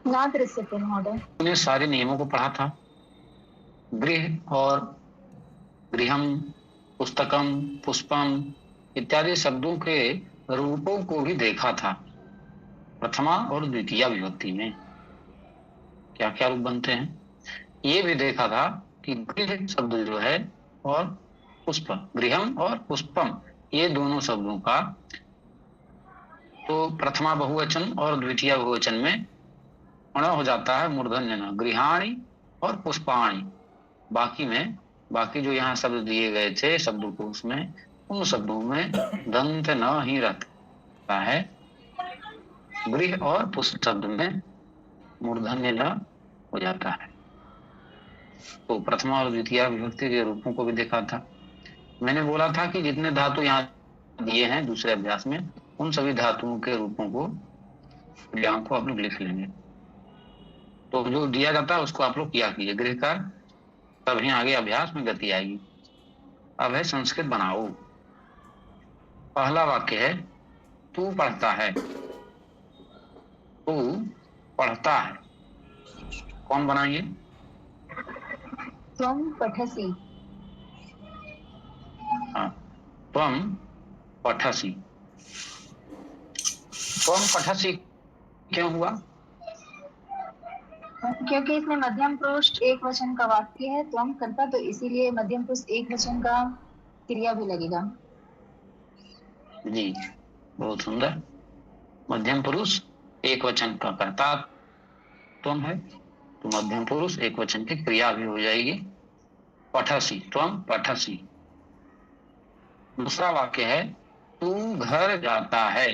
ना दृश्यते महोदय। उन्हें सारे नियमों को पढ़ा था। गृह और गृहम, पुस्तकम, पुष्पम इत्यादि शब्दों के रूपों को भी देखा था। प्रथमा और द्वितीय विभक्ति में क्या क्या रूप बनते हैं ये भी देखा था कि गृह शब्द जो है और पुष्प, गृहम और पुष्पम ये दोनों शब्दों का तो प्रथमा बहुवचन और द्वितीय बहुवचन में अण हो जाता है मूर्धन्य न, गृहाणि और पुष्पाणि। बाकी में बाकी जो यहाँ शब्द दिए गए थे शब्दकोश में उन शब्दों में दंत न ही रहता है, गृह और पुष्प शब्द में मूर्धन्य न हो जाता है। तो प्रथमा और द्वितीय विभक्ति के रूपों को भी देखा था। मैंने बोला था कि जितने धातु यहाँ दिए हैं दूसरे अभ्यास में उन सभी धातुओं के रूपों को क्रियाओं को आप लोग लिख लेंगे। तो जो दिया जाता है उसको आप लोग किया कीजिए गृह का, तभी आगे अभ्यास में गति आएगी। अब है संस्कृत बनाओ। पहला वाक्य है तू पढ़ता है। तू पढ़ता है कौन बनाएंगे? त्वं पठसि। हाँ, त्वम पठसि। त्वम पठसि क्यों हुआ? क्योंकि इसमें मध्यम पुरुष एक वचन का वाक्य है, त्वं करता, तो इसीलिए मध्यम पुरुष एक वचन का क्रिया भी लगेगा। जी बहुत सुंदर। मध्यम पुरुष एक वचन का कर्ता त्वम है तो मध्यम पुरुष एक वचन की क्रिया भी हो जाएगी पठसी, त्वम पठसी। दूसरा वाक्य है तू घर जाता है,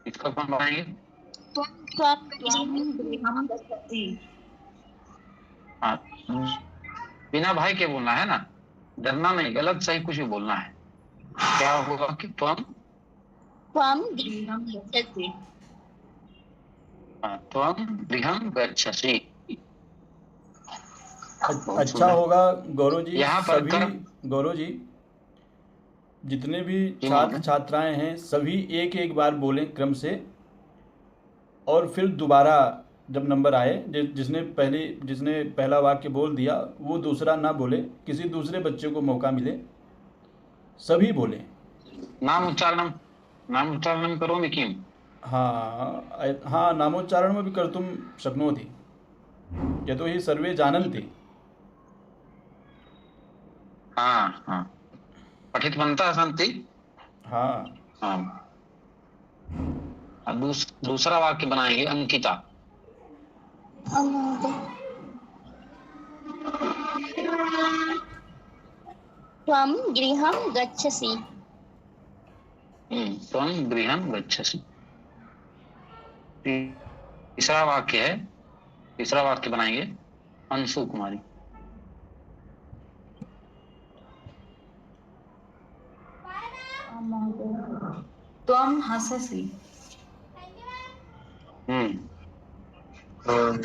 इसका कौन बनाएंगे? हाँ, बिना भाई के बोलना है ना, डरना नहीं, गलत सही कुछ भी बोलना है। क्या होगा कि त्वम गृहं गच्छसि। अच्छा होगा गौरव जी, यहाँ पर सभी गौरव जी जितने भी छात्र छात्राएं हैं सभी एक एक बार बोलें क्रम से, और फिर दोबारा जब नंबर आए जिसने पहला वाक्य बोल दिया वो दूसरा ना बोले, किसी दूसरे बच्चे को मौका मिले, सभी बोलें। नाम उच्चारणं करोमि किम्? हाँ नामोच्चारण में भी कर्तुं शक्नोति यतोहि सर्वे जानन्ति। हाँ हाँ, पठितवन्तः सन्ति। हाँ हाँ। दूसरा वाक्य बनाएंगे अंकिता। त्वं गृहं गच्छसि। त्वं गृहं गच्छसि। तीसरा वाक्य बनाएंगे अंशु कुमारी। त्वं हससि।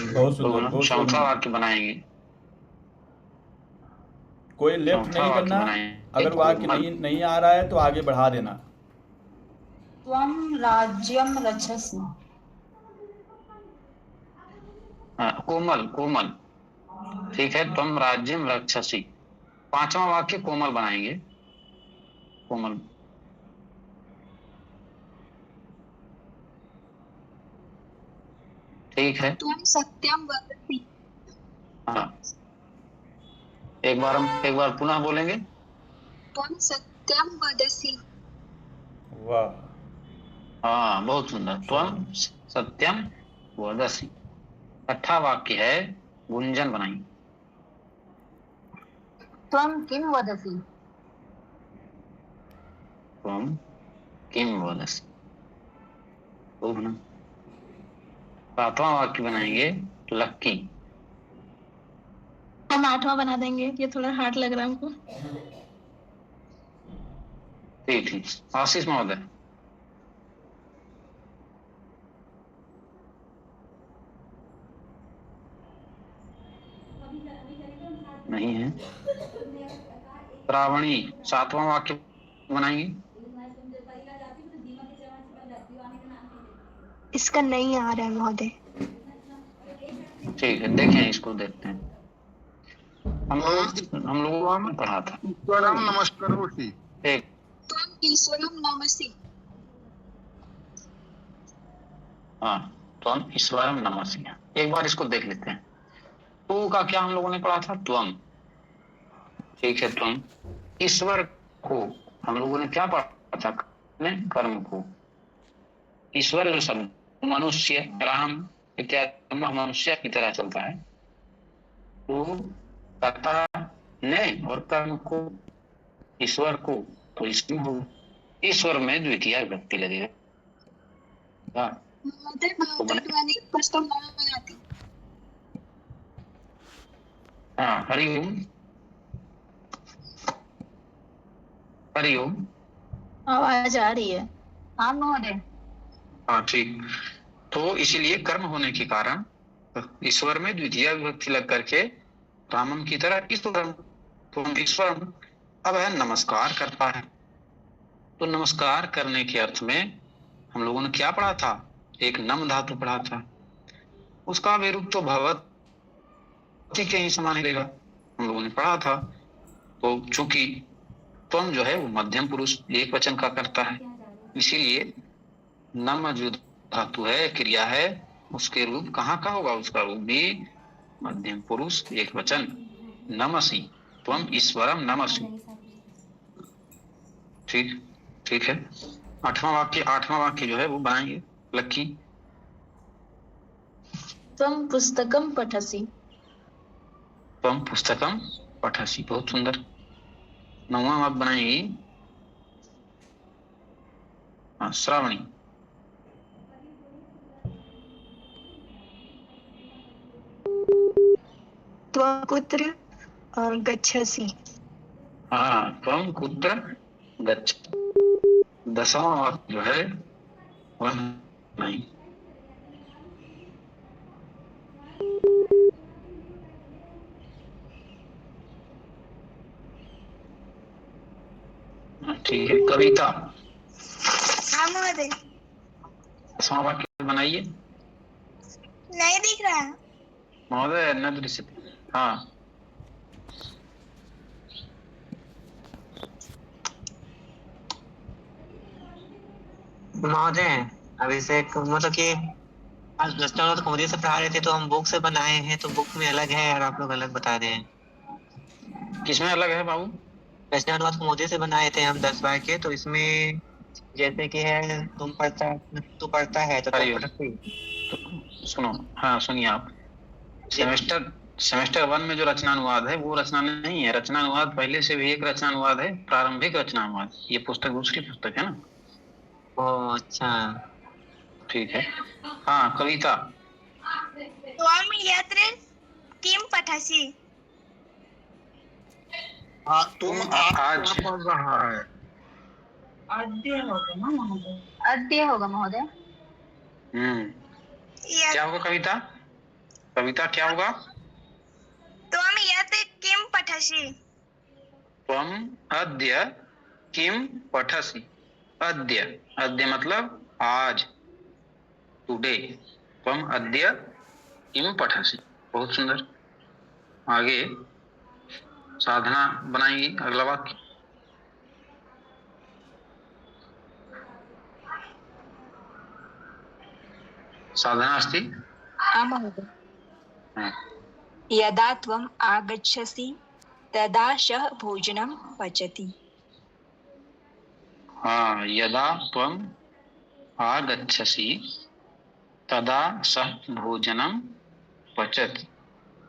बहुत सुंदर। चौथा वाक्य बनाएंगे, कोई लेफ्ट नहीं करना, अगर वाक्य नहीं आ रहा है तो आगे बढ़ा देना। त्वं राज्यं रक्षसि। कोमल ठीक है, त्वं राज्यं रक्षसि। पांचवा वाक्य कोमल बनाएंगे, कोमल। ठीक है, त्वं सत्यं वदसि। हाँ एक बार पुनः बोलेंगे। त्वं सत्यं वदसि। वाह, हाँ बहुत सुंदर, त्वं सत्यम वदसि। छठा वाक्य है गुंजन बनाएंगे। त्वं किं वदसि। त्वं किं वदसि। सातवां वाक्य बनाएंगे लक्की। हम आठवां बना देंगे, ये थोड़ा हार्ड लग रहा है हमको। ठीक, आशीष महोदय। नहीं है। श्रावणी सातवां वाक्य बनाएंगे। इसका नहीं आ रहा है महोदय। ठीक है, देखें, इसको देखते हैं। हम लोगों ने पढ़ा था ईश्वरम नमस्करोषि। एक, त्वम ईश्वरम नमसि। हाँ, त्वम ईश्वरम नमसि। एक बार इसको देख लेते हैं। तो का क्या हम लोगों ने पढ़ा था? त्वम। ठीक है, त्वम। ईश्वर को हम लोगों ने क्या पढ़ा था? कर्म को। ईश्वर जो शब्द मनुष्य, राम इत्यादि मनुष्य की तरह चलता है, तो कर्ता ने और कर्म को, ईश्वर को, तो इसमें हो, ईश्वर में द्वितीय व्यक्ति लगेगा। महोदय ध्वनि प्रस्ताव नहीं आती। हाँ, हरिओम। हरिओम। आवाज आ रही है। हाँ महोदय। हाँ, ठीक। तो इसीलिए कर्म होने के कारण ईश्वर में द्वितीय विभक्ति लग करके रामम की तरह ईश्वरम, तो ईश्वरम अब है नमस्कार करता है। तो नमस्कार करने के अर्थ में हम लोगों ने क्या पढ़ा था? एक नम धातु पढ़ा था, उसका विरूप तो भगवती के ही समान रहेगा, हम लोगों ने पढ़ा था। तो चूंकि त्वम जो है वो मध्यम पुरुष एक वचन का करता है, इसीलिए नम जो धातु है, क्रिया है, उसके रूप कहाँ का होगा? उसका रूप भी मध्यम पुरुष एक वचन, नमसि, त्वम ईश्वरम नमसि। ठीक, ठीक है। आठवां वाक्य जो है वो बनाएंगे लक्की। त्वम पुस्तकम पठसि। त्वम पुस्तकम पठसि, बहुत सुंदर। नौवां वाक्य बनाएंगी श्रावणी। त्वं कुत्र गच्छसि। हाँ, त्वम कुत्र गच्छ। 10वां वाक्य जो है वह नहीं। ठीक है, कविता। हाँ महोदय। 10वां वाक्य बनाइए। नहीं दिख रहा है महोदय, न दृश्यते। हाँ, महोदय। अभिषेक मतलब कि आज रचना तो मोदी से पढ़ा रहे थे, तो हम बुक से बनाए हैं, तो बुक में अलग है और आप लोग अलग बता रहे हैं। किसमें अलग है बाबू? रचना अनुवाद मोदी से बनाए थे हम 10 बार के, तो इसमें जैसे कि है तू पढ़ता है तो तुम हरिओम। पढ़ती। तो सुनो, हाँ सुनिए आप। सेमेस्टर 1 में जो रचनानुवाद है वो रचना नहीं है। रचनानुवाद पहले से भी एक रचनानुवाद है, प्रारंभिक रचनानुवाद। ये पुस्तक दूसरी पुस्तक है ना। ओ अच्छा। ठीक है। हाँ, कविता। त्वं यत्र किं पठसि। तुम आज क्या पढ़ रहा है? अद्य होगा ना महोदय? अद्य होगा महोदय। क्या होगा कविता? कविता क्या होगा? त्वं यत्र किं पठसि। त्वम अद्य किम पठसि। अद्य, अद्य मतलब आज, टुडे। त्वम अद्य किम पठसि, बहुत सुंदर। आगे साधना बनाएंगी, अगला वाक्य। साधना अस्ति। हाँ महोदय। हाँ। यदा त्वम् आगच्छसि तदा सः भोजनं पचति। हाँ, यदा त्वम आगच्छसि तदा सः भोजनम पचति।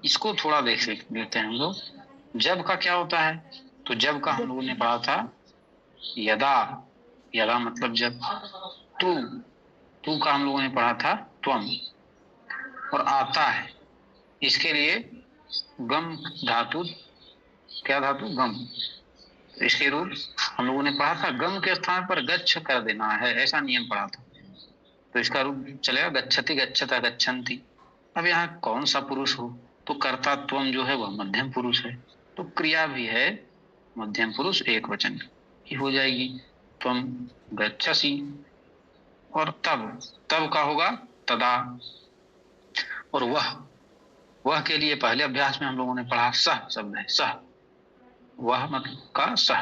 इसको थोड़ा देख लेते हैं हम लोग। जब का क्या होता है? तो जब का हम लोगों ने पढ़ा था यदा। यदा मतलब जब। तू, तू का हम लोगों ने पढ़ा था त्वम। और आता है, इसके लिए गम धातु। क्या धातु? गम। इसके रूप हम लोगों ने पढ़ा था गम के स्थान पर गच्छ कर देना है, ऐसा नियम पढ़ा था। तो इसका रूप चलेगा गच्छति, गच्छता, गच्छन्ति। अब यहाँ कौन सा पुरुष हो? तो कर्ता त्वम जो है वह मध्यम पुरुष है, तो क्रिया भी है मध्यम पुरुष एक वचन की हो जाएगी। त्वम गच्छसि। और तब, तब का होगा तदा। और वह, वह के लिए पहले अभ्यास में हम लोगों ने पढ़ा सह शब्द है, सह, वह मतलब का सह।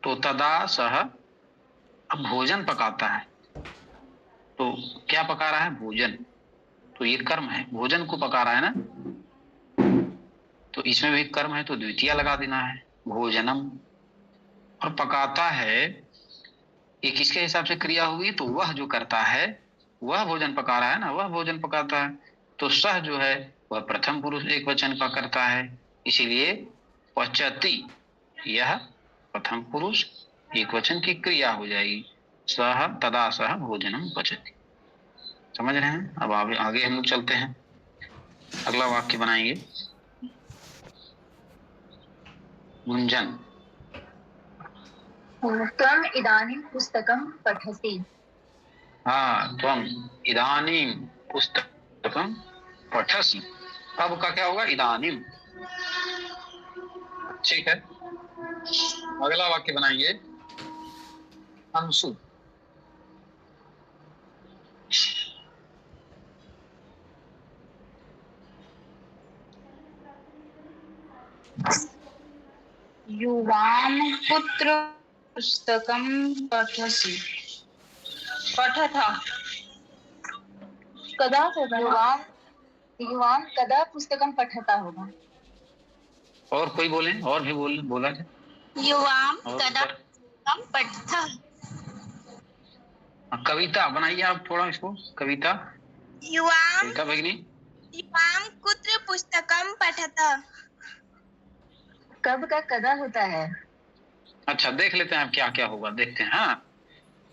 तो तदा सह, अब भोजन पकाता है, तो क्या पका रहा है? भोजन। तो ये कर्म है, भोजन को पका रहा है ना, तो इसमें भी कर्म है, तो द्वितीय लगा देना है, भोजनम। और पकाता है, ये किसके हिसाब से क्रिया होगी? तो वह जो करता है वह भोजन पका रहा है ना, वह भोजन पकाता है। तो सह जो है वह प्रथम पुरुष एक वचन का करता है, इसीलिए पचति, यह प्रथम पुरुष एक वचन की क्रिया हो जाएगी। सह तदा सह भोजनम पचति। समझ रहे हैं? अब आगे हम लोग चलते हैं, अगला वाक्य बनाएंगे। गुंजन, त्वम इदानीं पुस्तकं पठसि। हाँ, त्वम इदानीं पुस्तकं पठसि। अब का क्या होगा? इदानीं। ठीक है, अगला वाक्य बनाएंगे। अंशु, युवां पुत्र पुस्तकं पठसि। पठथ कदा होगा? युवां कदा पुस्तकं पठता होगा। और कोई बोले? और भी बोला जाए। युवाम और कदा ऊपर? पुस्तकं पठतः। कविता बनाइए आप थोड़ा इसको, कविता भगिनी। युवाम कुत्र पुस्तकं पठतः। कब का कदा होता है? अच्छा, देख लेते हैं अब क्या क्या होगा, देखते हैं। हाँ,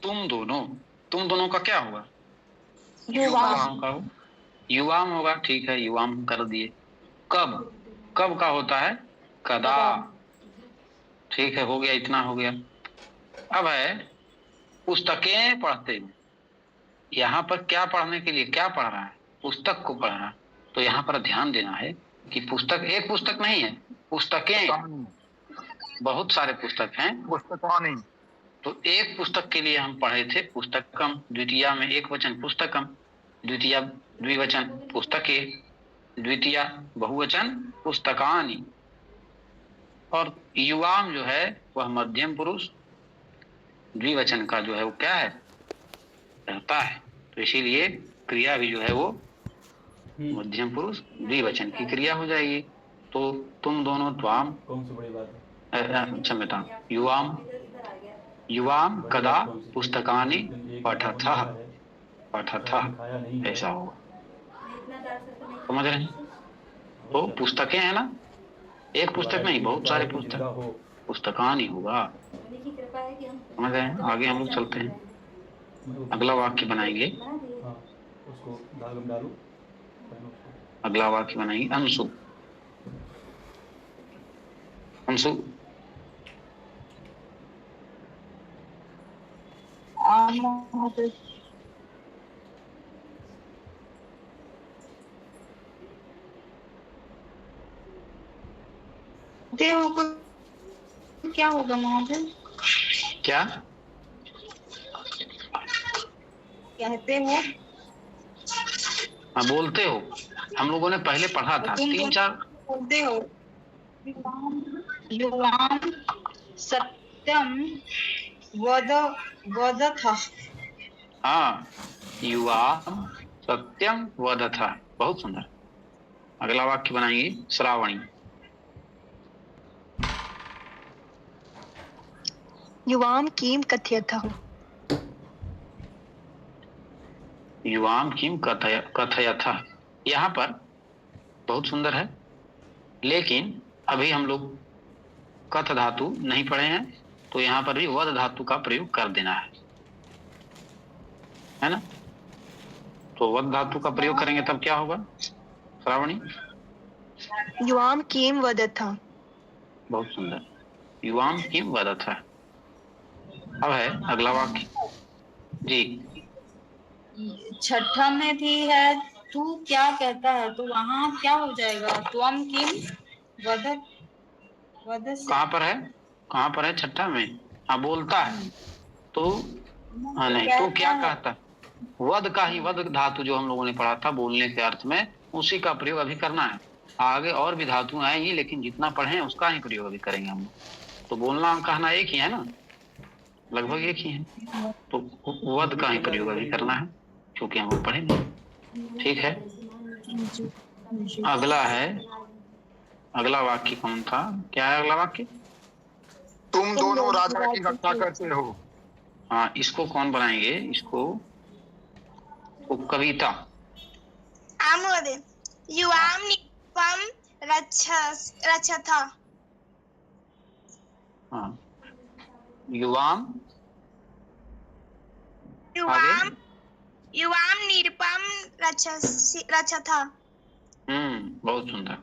तुम दोनों का क्या होगा? युवाम का हो, युवाम होगा। ठीक है, युवाम कर दिए। कब का होता है? कदा। ठीक है, हो गया, इतना हो गया। अब है पुस्तकें पढ़ते। यहाँ पर क्या पढ़ने के लिए, क्या पढ़ रहा है? पुस्तक को पढ़ रहा है। तो यहाँ पर ध्यान देना है कि पुस्तक एक पुस्तक नहीं है, पुस्तकें, बहुत सारे पुस्तक हैं। पुस्तकानि, तो एक पुस्तक के लिए हम पढ़े थे पुस्तकम, द्वितीया में एक वचन पुस्तकम, द्वितीया द्विवचन पुस्तके, द्वितीया बहुवचन पुस्तकानि। और युवाम जो है वह मध्यम पुरुष द्विवचन का जो है वो क्या है? रहता है। तो इसीलिए क्रिया भी जो है वो मध्यम पुरुष द्विवचन की क्रिया हो जाएगी। तो तुम दोनों, त्वाम, कौन सी बड़ी बात है? क्षम्यतां, युवाम कदा पुस्तकानि पठथः, ऐसा होगा। समझ रहे हैं? तो पुस्तकें हैं ना, एक पुस्तक नहीं, बहुत सारे पुस्तक, पुस्तकानि होगा। समझ रहे हैं? आगे हम लोग चलते हैं, अगला वाक्य बनाएंगे। अगला वाक्य बनाएंगे अंशु। क्या होगा महोदय? क्या कहते हो? हाँ, बोलते हो। हम लोगों ने पहले पढ़ा था, 3-4 बोलते हो। युवाम सत्यम वदथ। हाँ, युवा सत्यम वदथ। बहुत सुंदर। अगला वाक्य बनाएंगे श्रावणी। युवां किं कथयतः। युवाम किम कथयथ। यहाँ पर बहुत सुंदर है, लेकिन अभी हम लोग कथ धातु नहीं पढ़े हैं, तो यहाँ पर भी वद धातु का प्रयोग कर देना है ना? तो वद धातु का प्रयोग करेंगे तब क्या होगा श्रावणी? युवां किं वदथ। बहुत सुंदर, युवाम किम वदथ। अब है अगला वाक्य जी। छठा में भी है तू क्या कहता है, तो वहाँ क्या हो जाएगा? त्वम किम वदत। कहाँ पर है छठा में? हाँ, बोलता है तो, हाँ नहीं, तो क्या कहता है? वद का ही, वद धातु जो हम लोगों ने पढ़ा था बोलने के अर्थ में, उसी का प्रयोग अभी करना है। आगे और भी धातु आएंगी, लेकिन जितना पढ़े उसका ही प्रयोग अभी करेंगे हम। तो बोलना कहना एक ही है ना, लगभग एक ही है, तो वध का ही प्रयोग अभी करना है क्योंकि हम वो पढ़ेंगे। ठीक है, अगला है, अगला वाक्य कौन था, क्या है अगला वाक्य? तुम दोनों राजा की हत्या करते हो। हाँ, इसको कौन बनाएंगे, इसको कविता। महोदय, युवाम निरुपम रक्षथ। हाँ, युवाम युवाम निरुपम रक्षथ। बहुत सुंदर,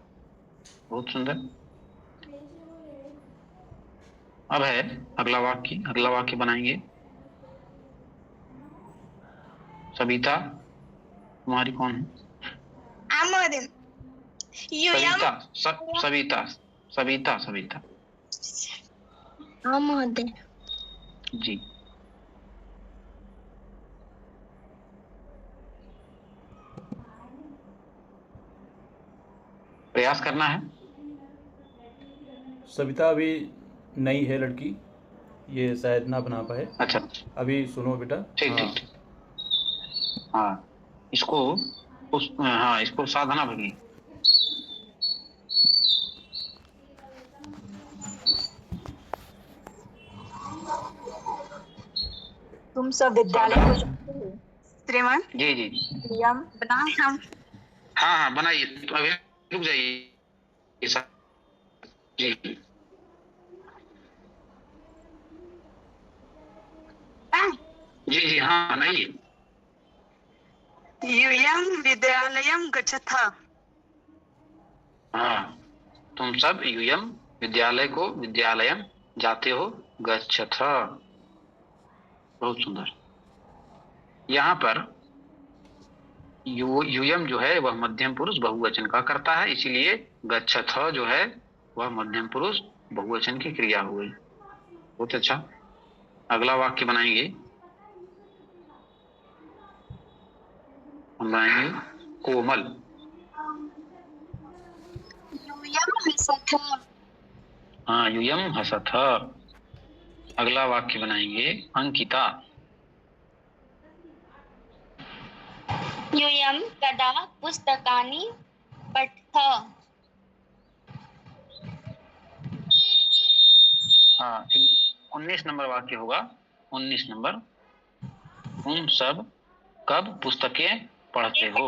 बहुत सुंदर। अब है अगला वाक्य, अगला वाक्य बनाएंगे। सविता, तुम्हारी कौन है? महोदय, सविता, सविता, सविता। हाँ महोदय। जी, प्रयास करना है। सविता अभी नई है लड़की, ये शायद ना बना पाए। अच्छा, अभी सुनो बेटा। ठीक ठीक ठीक। हाँ, इसको साधना भगी। तुम सब विद्यालय को जाते हो? श्रीमान जी जी, बनाए हम। हाँ बनाइए, तो अभी रुक जाइए जी। जी जी, हाँ बनाइए। यूयम विद्यालयम गच्छथ। हाँ, तुम सब यूयम विद्यालय को, विद्यालयम जाते हो, गच्छथ। बहुत सुंदर। यहाँ पर यूयम जो है वह मध्यम पुरुष बहुवचन का करता है, इसीलिए गच्छथ जो है वह मध्यम पुरुष बहुवचन की क्रिया हुई। बहुत अच्छा। अगला वाक्य बनाएंगे, हम बनाएंगे कोमल। यूयम हसथ। हाँ, यूयम हसथ। अगला वाक्य बनाएंगे अंकिता। यूयम कदा पुस्तकानि पठथ। हाँ, 19 नंबर वाक्य होगा, 19 नंबर। तुम सब कब पुस्तकें पढ़ते हो?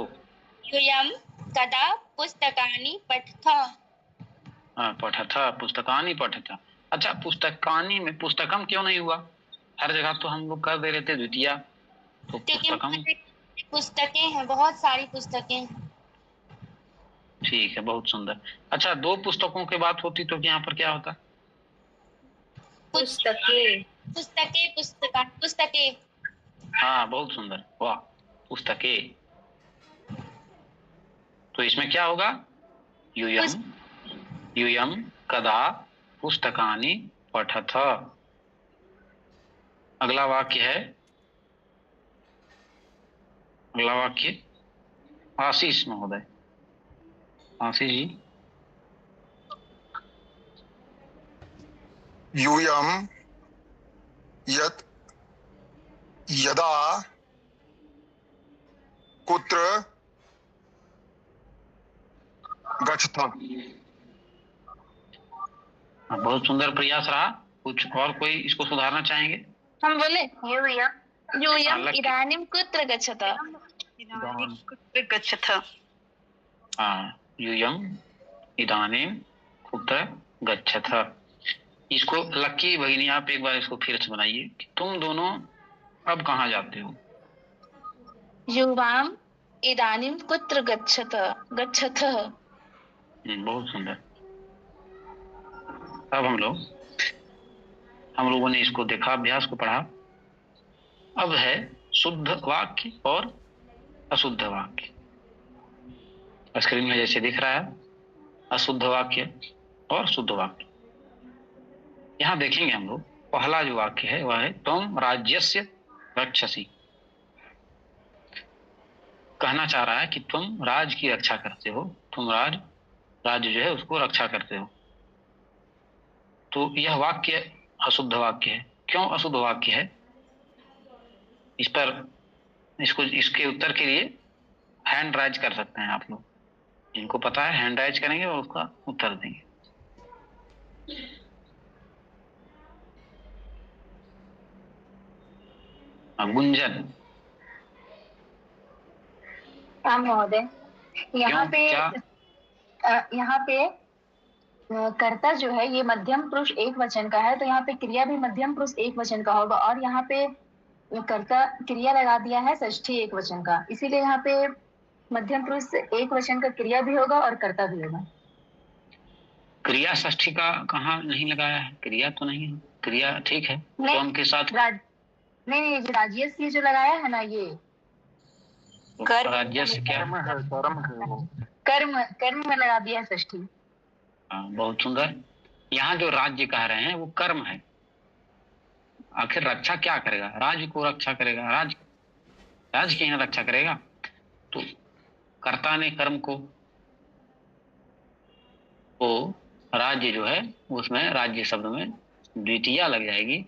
यूयम कदा पुस्तकानि पठथ। हाँ, पठथ, पुस्तकानि पठथ। अच्छा, पुस्तकानि में पुस्तकम क्यों नहीं हुआ? हर जगह तो हम लोग कर दे रहे थे द्वितीया, तो पुस्तकम। पुस्तकें हैं, बहुत सारी पुस्तकें। ठीक है, बहुत सुंदर। अच्छा, दो पुस्तकों की बात होती तो यहाँ पर क्या होता? पुस्तकें। पुस्तकें, पुस्तकें। हाँ, बहुत सुंदर, वाह, पुस्तकें। तो इसमें क्या होगा? यूयम कदा पुस्तकानि पठथ। अगला वाक्य है, अगला वाक्य आशीष महोदय, आशीष जी। यूयम यदा कुत्र गच्छथ। बहुत सुंदर प्रयास रहा। कुछ और कोई इसको सुधारना चाहेंगे? हम बोले यूयम इदानीं कुत्र गच्छथ। गच्छथ। हाँ, यूयम इदानीं कुत्र गच्छथ। इसको लक्की भगिनी, आप एक बार इसको फिर से बनाइए कि तुम दोनों अब कहाँ जाते हो? युवाम इदानीं कुत्र गच्छथ। बहुत सुंदर। अब हम लोगों ने इसको देखा, अभ्यास को पढ़ा। अब है शुद्ध वाक्य और अशुद्ध वाक्य। स्क्रीन में जैसे दिख रहा है, अशुद्ध वाक्य और शुद्ध वाक्य। यहाँ देखेंगे हम लोग, पहला जो वाक्य है वह है तुम राज्यस्य रक्षसी। कहना चाह रहा है कि तुम राज की रक्षा करते हो, तुम राज राज्य जो है उसको रक्षा करते हो। तो यह वाक्य अशुद्ध वाक्य है। क्यों अशुद्ध वाक्य है? इस पर इसके उत्तर के लिए हैंड राइज कर सकते हैं आप लोग। जिनको पता है हैंड राइज करेंगे और उसका उत्तर देंगे। गुंजन। हाँ महोदय, यहाँ क्यों? पे यहाँ पे कर्ता जो है ये मध्यम पुरुष एक वचन का है, तो यहाँ पे क्रिया भी मध्यम पुरुष एक वचन का होगा, और यहाँ पे कर्ता क्रिया लगा दिया है षष्ठी एक वचन का, इसीलिए यहाँ पे मध्यम पुरुष एक वचन का क्रिया भी होगा और कर्ता भी होगा। क्रिया षष्ठी का कहाँ नहीं लगाया है? क्रिया तो नहीं है। क्रिया ठीक है तो उनके साथ नहीं, राजेश ये जो लगाया है ना, ये राजेश क्या कर्म में लगा दिया है षष्ठी। बहुत सुंदर। यहाँ जो राज्य कह रहे हैं वो कर्म है। आखिर रक्षा क्या करेगा? राज्य को रक्षा करेगा। राज्य की यहाँ रक्षा करेगा। तो कर्ता ने कर्म को, वो राज्य जो है उसमें राज्य शब्द में द्वितीया लग जाएगी,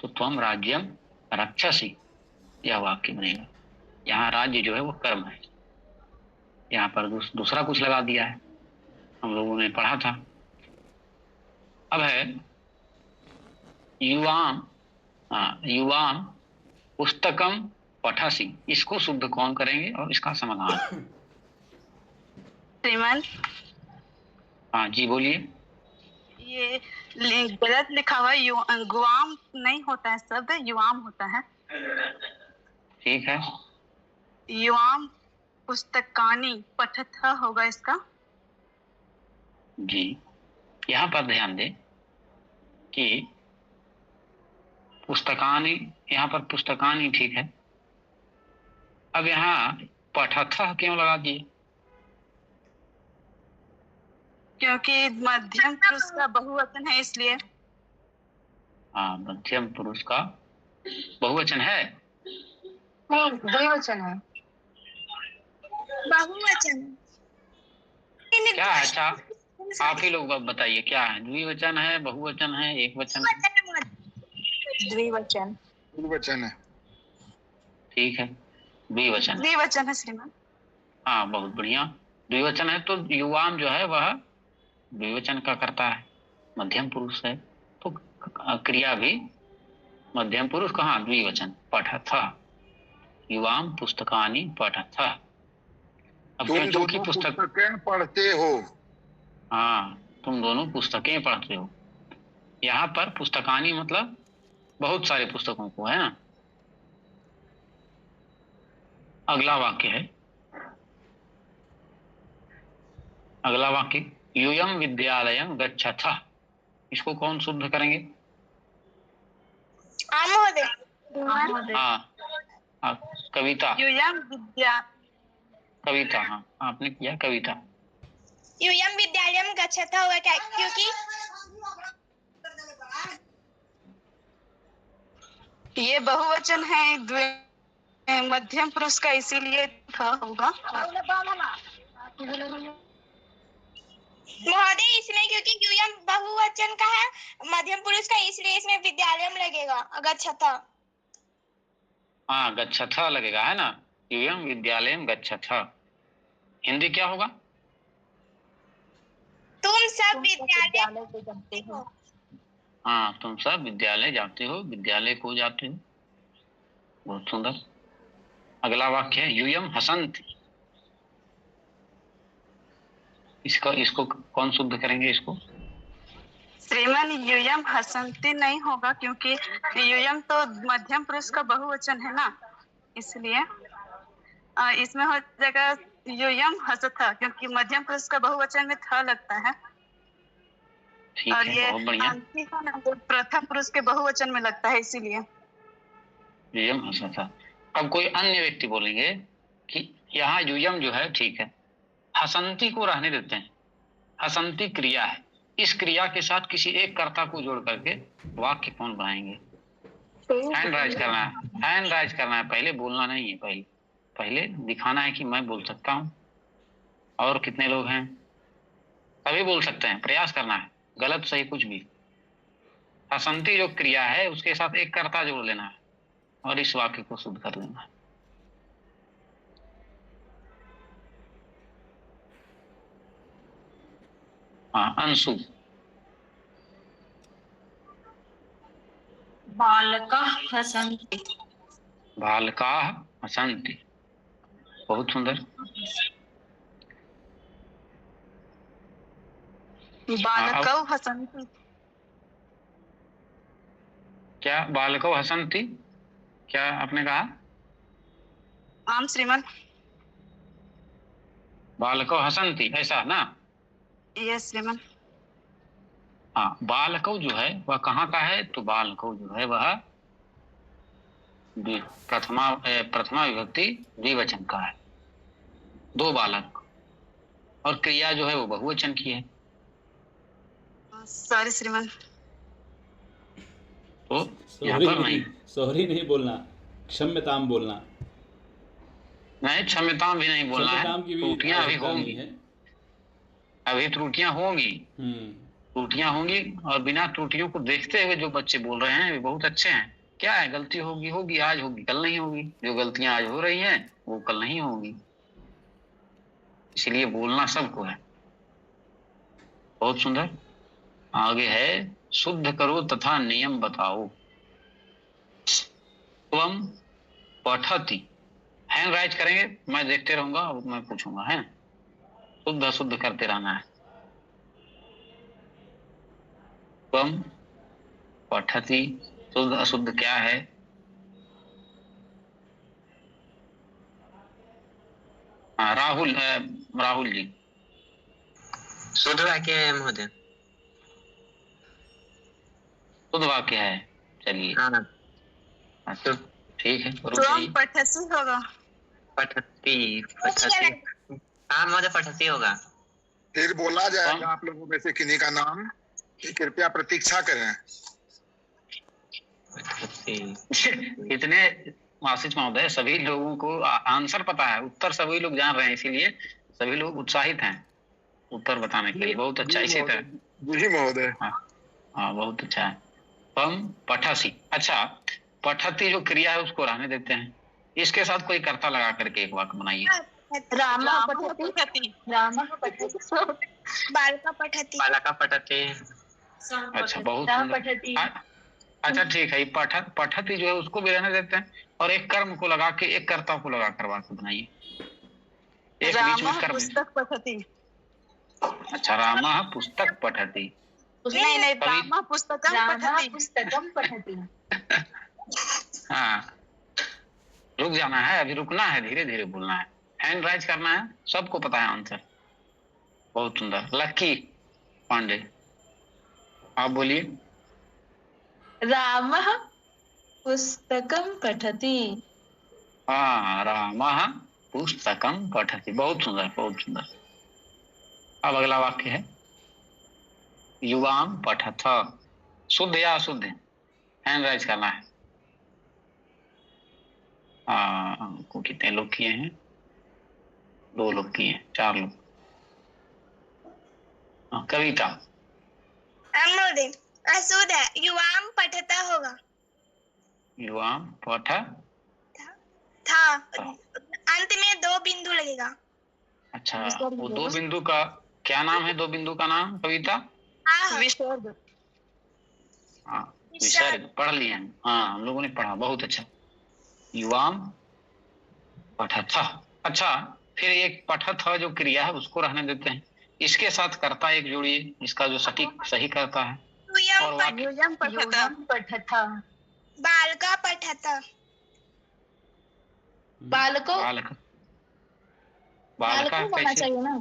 तो त्वम राज्यम रक्षसी, यह वाक्य बनेगा। यहाँ राज्य जो है वो कर्म है। यहाँ पर दूसरा कुछ लगा दिया है, हम लोगों ने पढ़ा था। अब है युवाम पुस्तकम पठासी। इसको शुद्ध कौन करेंगे और इसका समाधान? श्रीमान, हाँ जी बोलिए। ये गलत लिखा हुआ है, गुआम नहीं होता है शब्द, युवाम होता है। ठीक है, युवाम पुस्तकानी पठथ होगा इसका। जी, यहाँ पर ध्यान दें कि पुस्तकानी, यहाँ पर पुस्तकानी ठीक है। अब यहाँ पठथ क्यों लगा दिए? क्योंकि मध्यम पुरुष का बहुवचन है इसलिए। हाँ, मध्यम पुरुष का बहुवचन है। नहीं, द्विवचन है। बहुवचन क्या है? अच्छा, आप ही लोग बताइए क्या है? द्विवचन है, बहुवचन है, एक वचन है? द्विवचन है। ठीक है, द्विवचन है श्रीमान। हाँ, बहुत बढ़िया। द्विवचन है तो युवाम जो है वह द्विवचन का करता है, मध्यम पुरुष है, तो क्रिया भी मध्यम पुरुष कहाँ? द्विवचन। पठथ युवाम पुस्तकानी पठथ। अब तुम दोनों की पुस्तकें पढ़ते हो। हाँ, तुम दोनों पुस्तकें पढ़ते हो। यहाँ पर पुस्तकानी मतलब बहुत सारे पुस्तकों को है ना। अगला वाक्य है, अगला वाक्य यूयम विद्यालयम गच्छथ। इसको कौन शुद्ध करेंगे? हाँ, कविता। यूयम विद्या, कविता। हाँ, आपने किया कविता। यूयम विद्यालयम गच्छथ होगा क्या? क्योंकि ये बहुवचन है मध्यम पुरुष का, इसीलिए होगा। महोदय इसमें क्योंकि यूयम बहुवचन का है, मध्यम पुरुष का, इसलिए इसमें विद्यालयम लगेगा। गच्छथ। हाँ, गच्छथ लगेगा है ना। यूयम विद्यालयम गच्छथ। हिंदी क्या होगा? तुम सब विद्यालय को जाते हो। हाँ, तुम सब विद्यालय जाते हो, विद्यालय को जाते हो। बहुत सुंदर। अगला वाक्य है यूयम हसन्ति। इसको कौन शुद्ध करेंगे? इसको श्रीमान, यूयम हसन्ति नहीं होगा, क्योंकि यूयम तो मध्यम पुरुष का बहुवचन है ना, इसलिए इसमें हो जाएगा यूयम हसथ, क्योंकि मध्यम पुरुष का बहुवचन में थ लगता है। ठीक और है, ये बहुत बढ़िया। प्रथम पुरुष के बहुवचन में लगता है, इसीलिए यूयम हसथ। अब कोई अन्य व्यक्ति बोलेंगे कि यहाँ यूयम जो है ठीक है, हसंती को रहने देते हैं। हसंती क्रिया है, इस क्रिया के साथ किसी एक कर्ता को जोड़ करके वाक्य कौन बनाएंगे? हैंड राइज करना है, हैंड राइज करना है। पहले बोलना नहीं है, पहले दिखाना है कि मैं बोल सकता हूँ। और कितने लोग हैं? सभी बोल सकते हैं, प्रयास करना है, गलत सही कुछ भी। हसंती जो क्रिया है उसके साथ एक कर्ता जोड़ लेना है और इस वाक्य को शुद्ध कर लेना है। हाँ अंशु। बालकाः हसन्ति। बालकाः हसन्ति, बहुत सुंदर। बालकौ हसन्ति। क्या बालकौ हसन्ति, क्या आपने कहा? आम श्रीमान। बालकौ हसन्ति, ऐसा ना? यस श्रीमान। हाँ, बालकौ जो है वह कहाँ का है? तो बालकौ जो है वह प्रथमा विभक्ति द्विवचन का है, दो बालक, और क्रिया जो है वो बहुवचन की है। सॉरी श्रीमान। तो यहाँ पर नहीं, सॉरी नहीं बोलना, क्षम्यताम बोलना। नहीं, क्षम्यताम भी नहीं बोलना है, त्रुटियां अभी होंगी, अभी त्रुटियां होंगी, त्रुटियां होंगी, और बिना त्रुटियों को देखते हुए जो बच्चे बोल रहे हैं वे बहुत अच्छे हैं। क्या है, गलती होगी होगी, आज होगी कल नहीं होगी। जो गलतियां आज हो रही हैं वो कल नहीं होंगी, इसलिए बोलना सबको है। बहुत सुंदर। आगे है, शुद्ध करो तथा नियम बताओ। त्वम पठति, हैंड राइज करेंगे, मैं देखते रहूंगा, अब मैं पूछूंगा, है शुद्ध अशुद्ध करते रहना है। त्वम पठति, शुद्ध अशुद्ध क्या है? हाँ, राहुल जी। शुद्ध वाक्य है महोदय। शुद्ध वाक्य है, चलिए। हाँ अच्छा ठीक है, त्वम पठसि होगा। पठति, पठति। हाँ महोदय, पठति होगा। फिर बोला जाएगा आप लोगों में से किन्हीं का नाम, कृपया प्रतीक्षा करें। इतने आशीष महोदय, सभी लोगों को आंसर पता है, उत्तर सभी लोग जान रहे हैं, इसीलिए सभी लोग उत्साहित हैं उत्तर बताने के लिए। बहुत अच्छा, इसी तरह जी महोदय। हाँ बहुत अच्छा है। हम पठसी, अच्छा पठती जो क्रिया है उसको रहने देते हैं, इसके साथ कोई कर्ता लगा करके एक वाक्य बनाइए। रामः पठति। रामः पठति। बालका पठति। बालका पठति। अच्छा बहुत सुंदर। अच्छा ठीक है, पठती जो है उसको भी रहने देते हैं, और एक कर्म को लगा के, एक कर्ता को लगा कर वाक्य बनाइए। एक बीच में कर्म। पुस्तक पठति। अच्छा, रामः पुस्तक पठति। नहीं, रामः पुस्तकम पठति। हाँ, रुक जाना है, अभी रुकना है, धीरे धीरे बोलना है, हैंड राइज करना है, सबको पता है आंसर। बहुत सुंदर। लक्की पांडे, आप बोलिए। रामः पुस्तकं पठति। हाँ, रामः पुस्तकं पठति, बहुत सुंदर, बहुत सुंदर। अब अगला वाक्य है, युवां पठथ। शुद्ध या अशुद्ध, हैंड राइज करना है। को कितने लोग किए हैं? 2 लोग किए हैं, 4 लोग। कविता। अशुद्ध है, युवां पठता होगा। युवां पठ था, अंत में 2 बिंदु लगेगा। अच्छा, वो 2 बिंदु का क्या नाम है? 2 बिंदु का नाम कविता? विसर्ग। हाँ, विसर्ग पढ़ लिए हैं। हाँ, हम लोगों ने पढ़ा, बहुत अच्छा। युवां पठथ। अच्छा, फिर एक पठथ जो क्रिया है उसको रहने देते हैं, इसके साथ कर्ता एक जोड़िए, इसका जो सटीक सही करता है। यूयं पठथ। बालका पठत। बालको बालका होना चाहिए ना।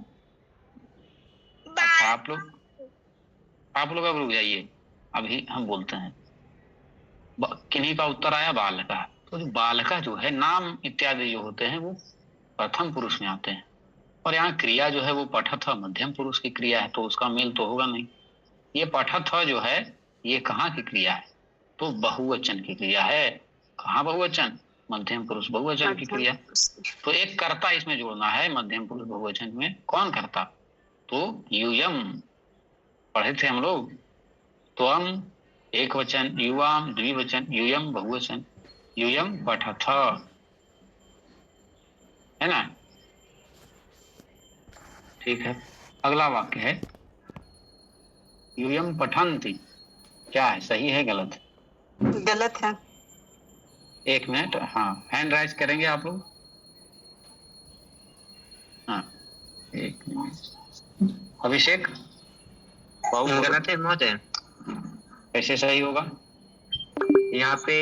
अच्छा, आप लोग अब रुक जाइए, अभी हम बोलते हैं। किन्हीं का उत्तर आया बालका। तो जो बालका जो है, नाम इत्यादि जो होते हैं वो प्रथम पुरुष में आते हैं, और यहाँ क्रिया जो है वो पठथ मध्यम पुरुष की क्रिया है, तो उसका मेल तो होगा नहीं। ये पठथ जो है ये कहाँ की क्रिया है? तो बहुवचन की क्रिया है। कहाँ बहुवचन? मध्यम पुरुष बहुवचन की क्रिया। तो एक कर्ता इसमें जोड़ना है, मध्यम पुरुष बहुवचन में। कौन कर्ता? तो यूयम पढ़े थे हम लोग। त्वम एक वचन, युवाम द्विवचन, यूयम बहुवचन, यूयम पठथ, है ना। ठीक है, अगला वाक्य है यूयम पठन्ति। क्या है, सही है गलत? गलत है। एक मिनट, हाँ, हैंड राइज करेंगे आप लोग। हाँ, एक मिनट। अभिषेक बाबू, गलत है महोदय। कैसे सही होगा? यहाँ पे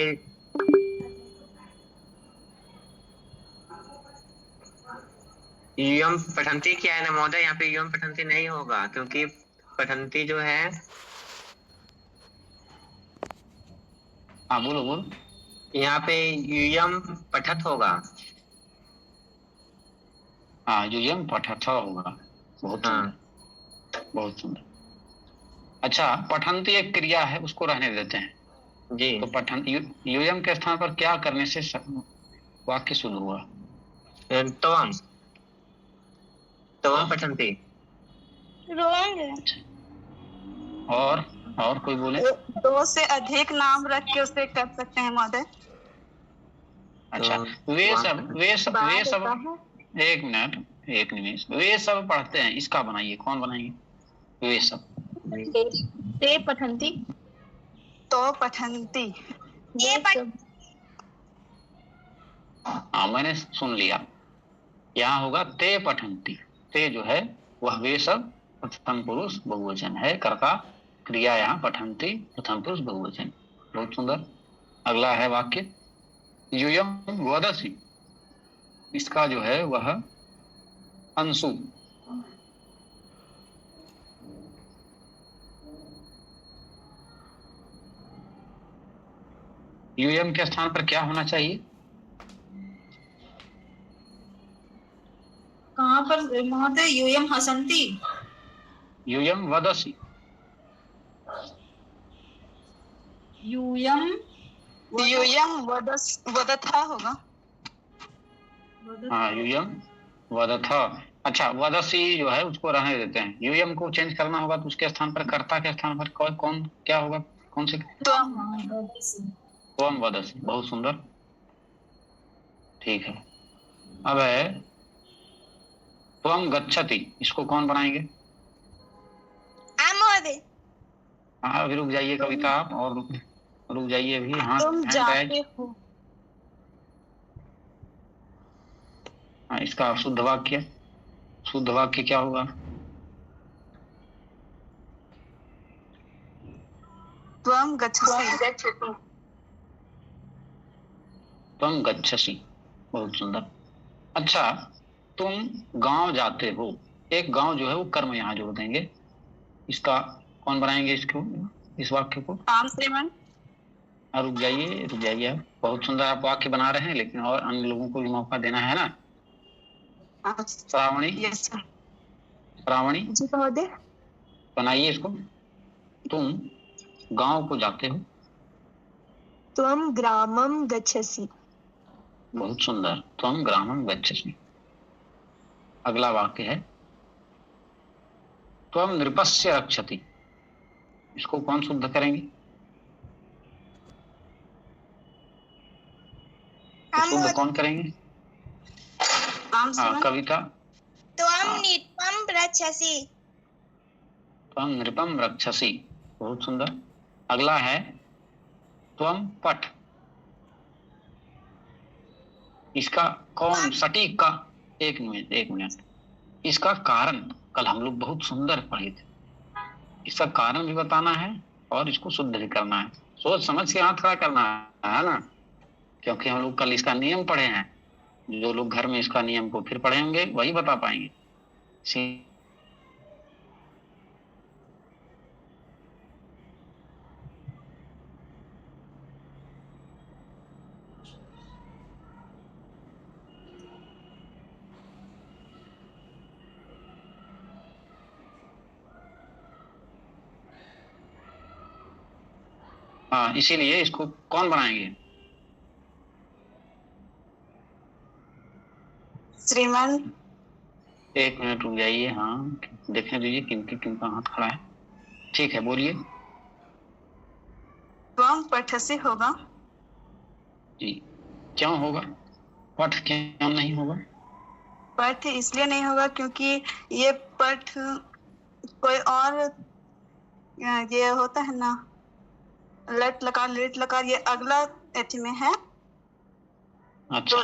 यूयम पठंती क्या है ना महोदय, यहाँ पे यूयम पठंती नहीं होगा, क्योंकि पठंती जो है, हाँ बोलो बोलो। यहाँ पे यूयम पठत होगा। हाँ, यूयम पठथ होगा। बहुत सुंदर, बहुत सुंदर। अच्छा, पठंती एक क्रिया है, उसको रहने देते हैं जी। तो पठन यूयम के स्थान पर क्या करने से वाक्य शुद्ध हुआ? त्वम, त्वम पठंती। रॉन्ग है। और कोई बोले? दो से अधिक नाम रख के उसे कर सकते हैं महोदय। अच्छा, वे सब एक मिनट, एक निमिष। वे सब पढ़ते हैं, इसका बनाइए, कौन बनाएंगे? वे सब। ते पठन्ति। तो पठंती। हाँ, मैंने सुन लिया। यहाँ होगा ते पठंती। ते जो है वह वे सब प्रथम पुरुष बहुवचन है, कर्ता क्रिया यहाँ पठंती प्रथम पुरुष बहुवचन। बहुत सुंदर। अगला है वाक्य यूयम वदसि। इसका जो है वह अंशु। यूयम के स्थान पर क्या होना चाहिए? कहाँ पर महोदय? यूयम हसन्ति। यूयम वदसि। यूयम वदथा होगा। हाँ, यूयम वदथ। अच्छा, वदसी जो है उसको रहने देते हैं। यूयम को चेंज करना होगा तो उसके स्थान पर, कर्ता के स्थान पर कौन क्या होगा? कौन से? त्वम वदसी। बहुत सुंदर, ठीक है। अब है त्वम गच्छति। इसको कौन बनाएंगे? महोदय। हाँ, अभी रुक जाइए कविता आप, और रुक जाइए अभी। हाँ, तुम जाते हो। हाँ, इसका शुद्ध वाक्य क्या होगा? त्वम गच्छसि। त्वम गच्छसि। बहुत सुंदर। अच्छा, तुम गांव जाते हो। एक गांव जो है वो कर्म यहाँ जोड़ देंगे। इसका कौन बनाएंगे इसको, इस वाक्य को? आम श्रीमान। रुक जाइए आप। बहुत सुंदर आप वाक्य बना रहे हैं, लेकिन और अन्य लोगों को भी मौका देना है ना। श्रावणी। Yes sir. श्रावणी जी महोदय। बनाइए इसको। तुम गांव को जाते हो। त्वम ग्रामम गच्छसि। बहुत सुंदर, त्वम ग्रामम गच्छसि। अगला वाक्य है त्वम नृपस्य रक्षति। इसको कौन शुद्ध करेंगे? शुद्ध कौन करेंगे? कविता। त्वम नृपम रक्षसि। त्वम नृपम रक्षसि। बहुत सुंदर। अगला है त्वम पठ। इसका कौन सटीक का? एक मिनट। इसका कारण कल हम लोग बहुत सुंदर पढ़े थे। इसका कारण भी बताना है और इसको शुद्ध भी करना है। सोच समझ के हाथ खड़ा करना है ना, क्योंकि हम लोग कल इसका नियम पढ़े हैं। जो लोग घर में इसका नियम को फिर पढ़ेंगे वही बता पाएंगे। हाँ, इसीलिए इसको कौन बनाएंगे? श्रीमान एक मिनट रुक जाइए, हाँ देखने दीजिए किनका हाथ खड़ा है। ठीक है, बोलिए। त्वं पठसि होगा। जी, क्यों होगा? पठ क्यों नहीं होगा? पठ इसलिए नहीं होगा क्योंकि ये पठ कोई और ये होता है ना, लट लकार लिट लकार, ये अगला एथी में है। अच्छा, तो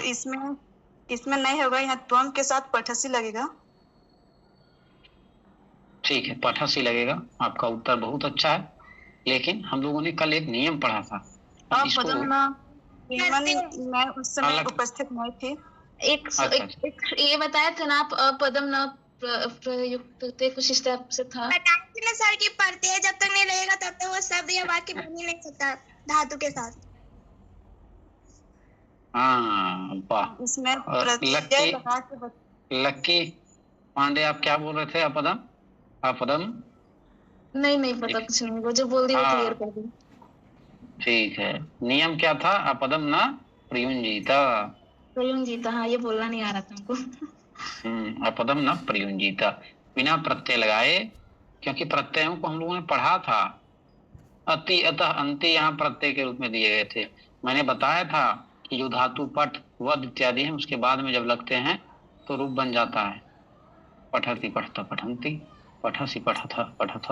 इसमें नहीं होगा, यहाँ त्वं के साथ पठसी लगेगा। ठीक है, पठसी लगेगा। आपका उत्तर बहुत अच्छा है, लेकिन हम लोगों ने कल एक नियम पढ़ा था। अब इसको मैं उस समय उपस्थित नहीं थी। एक ये बताया था ना आप, अपदम न प्रयुक्त कुछ इस टाइप से था। बताया थी ना सर की पढ़ते हैं, जब तक नहीं लगेगा तब तक वो शब्द या वाक्य बन ही नहीं सकता धातु के साथ। हाँ, वाह। इसमें लक्की पांडे, आप क्या बोल रहे थे? अपदम? अपदम नहीं पता, कुछ नहीं, वो जो बोल दिया क्लियर कर दी। ठीक है, नियम क्या था? अपदम न प्रयुंजीता। प्रयुंजीता, हाँ ये बोलना नहीं आ रहा था हमको। अपदम न प्रयुंजीता, बिना प्रत्यय लगाए, क्योंकि प्रत्ययों को हम लोगों ने पढ़ा था। अति, अतः, अंति यहाँ प्रत्यय के रूप में दिए गए थे। मैंने बताया था कि जो धातु पठ, वद इत्यादि है, उसके बाद में जब लगते हैं तो रूप बन जाता है। पठति पठत पठंती, पठसी पठथ पठथ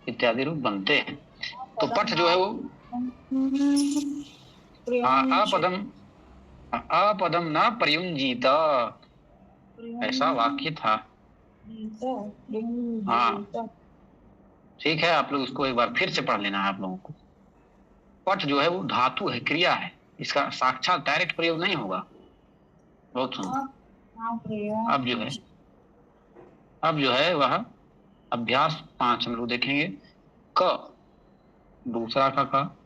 इत्यादि रूप बनते हैं। तो पठ जो है वो अपदम न प्रयुंजीत, ऐसा वाक्य था। हाँ, ठीक है, आप लोग इसको एक बार फिर से पढ़ लेना है आप लोगों को। पठ जो है वो धातु है, क्रिया है, इसका साक्षात डायरेक्ट प्रयोग नहीं होगा। बहुत सुनो। अब जो है वह अभ्यास 5 हम लोग देखेंगे। क, दूसरा का क,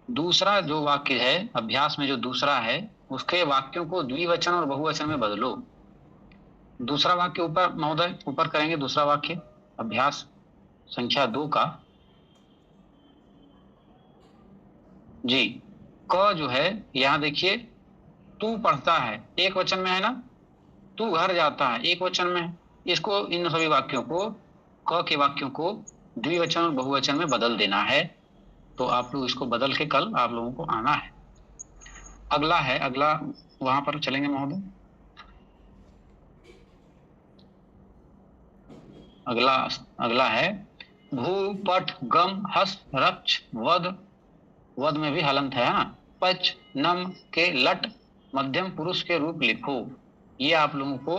दूसरा जो वाक्य है अभ्यास में, जो दूसरा है उसके वाक्यों को द्विवचन और बहुवचन में बदलो। दूसरा वाक्य ऊपर महोदय, ऊपर करेंगे। दूसरा वाक्य अभ्यास संख्या 2 का। जी, क जो है यहाँ देखिए, तू पढ़ता है, एक वचन में है ना, तू घर जाता है, एक वचन में है। इसको, इन सभी वाक्यों को, क के वाक्यों को द्विवचन और बहुवचन में बदल देना है। तो आप लोग इसको बदल के कल आप लोगों को आना है। अगला है, अगला वहां पर चलेंगे महोदय। अगला है भू पठ गम हस रक्ष वद। वद में भी हलंत है ना। पच नम के लट मध्यम पुरुष के रूप लिखो। ये आप लोगों को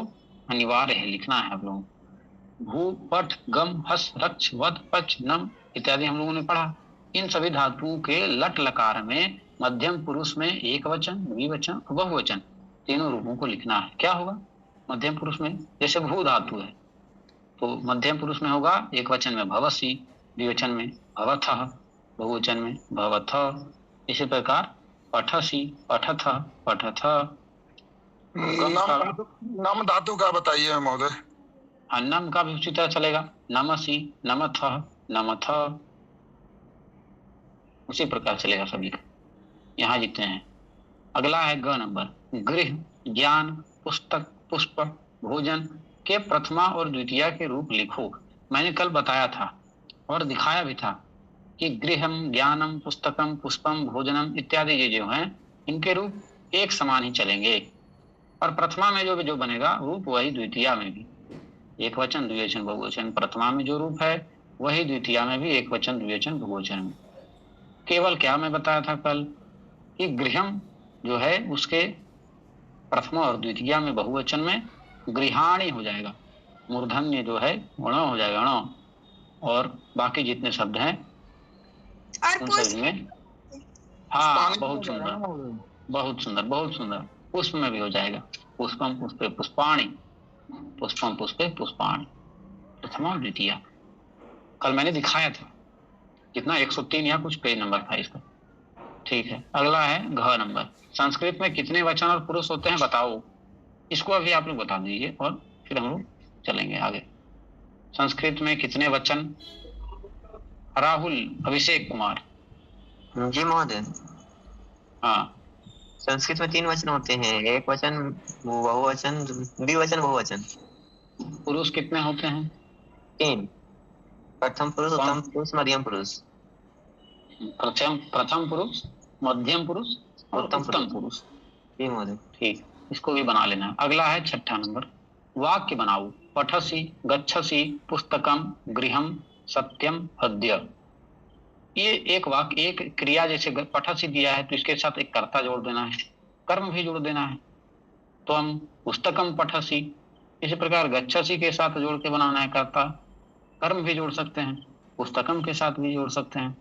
अनिवार्य है, लिखना है आप लोगों को। भू पठ गम हस रक्ष वद पच नम इत्यादि हम लोगों ने पढ़ा। इन सभी धातुओं के लट लकार में मध्यम पुरुष में एक वचन, द्विवचन, बहुवचन तीनों रूपों को लिखना है। क्या होगा मध्यम पुरुष में? जैसे भू धातु है तो मध्यम पुरुष में होगा एक वचन में भवसी, द्विवचन में भवथः, बहुवचन में भवथ। इसी प्रकार पठसी, पठथ, पठथ। नाम धातु का बताइए महोदय। नम का भी उसी तरह चलेगा, नमसी, नमथ, नमथ, उसी प्रकार चलेगा सभी का, यहाँ जितने हैं। अगला है ग नंबर। गृह, ज्ञान, पुस्तक, पुष्प, भोजन के प्रथमा और द्वितीय के रूप लिखो। मैंने कल बताया था और दिखाया भी था कि गृहम, ज्ञानम, पुस्तकम, पुष्पम, भोजनम इत्यादि ये जो हैं इनके रूप एक समान ही चलेंगे। और प्रथमा में जो बनेगा रूप वही द्वितीय में भी, एक वचन, द्विवचन, बहुवचन। प्रथमा में जो रूप है वही द्वितीय में भी एक वचन, द्विवचन, बहुवचन में। केवल क्या मैं बताया था कल कि गृहम जो है उसके प्रथमा और द्वितीय में बहुवचन में गृहाणी हो जाएगा, मूर्धन्य जो है ण हो जाएगा, ण। और बाकी जितने शब्द हैं उन सभी में, हाँ बहुत सुंदर, बहुत सुंदर, बहुत सुंदर। पुष्प में भी हो जाएगा, पुष्पम पुष्पे पुष्पाणि, पुष्पम पुष्पे पुष्पाणि, प्रथमा और द्वितीय। कल मैंने दिखाया था कितना, 103 या कुछ पेज नंबर था इसका। ठीक है, अगला है घ नंबर। संस्कृत में कितने वचन और पुरुष होते हैं बताओ। इसको अभी आप लोग बता दीजिए और फिर हम लोग चलेंगे आगे। संस्कृत में कितने वचन? राहुल, अभिषेक कुमार। जी महोदय। हाँ, संस्कृत में 3 वचन होते हैं, एक वचन, बहुवचन, द्विवचन, बहुवचन। पुरुष कितने होते हैं? 3। प्रथम पुरुष, उत्तम पुरुष, मध्यम पुरुष। प्रथम पुरुष, मध्यम पुरुष और उत्तम पुरुष। जी महोदय। ठीक, इसको भी बना लेना। अगला है 6ठा नंबर, वाक्य बनाओ। पठसि, गच्छसि, पुस्तकम, गृहम, सत्यम, अद्य। ये एक वाक्य, एक क्रिया, जैसे पठसि दिया है तो इसके साथ एक कर्ता जोड़ देना है, कर्म भी जोड़ देना है। तो हम पुस्तकम पठसि, इसी प्रकार गच्छसि के साथ जोड़ के बनाना है कर्ता, कर्म भी जोड़ सकते हैं, पुस्तकम के साथ भी जोड़ सकते हैं।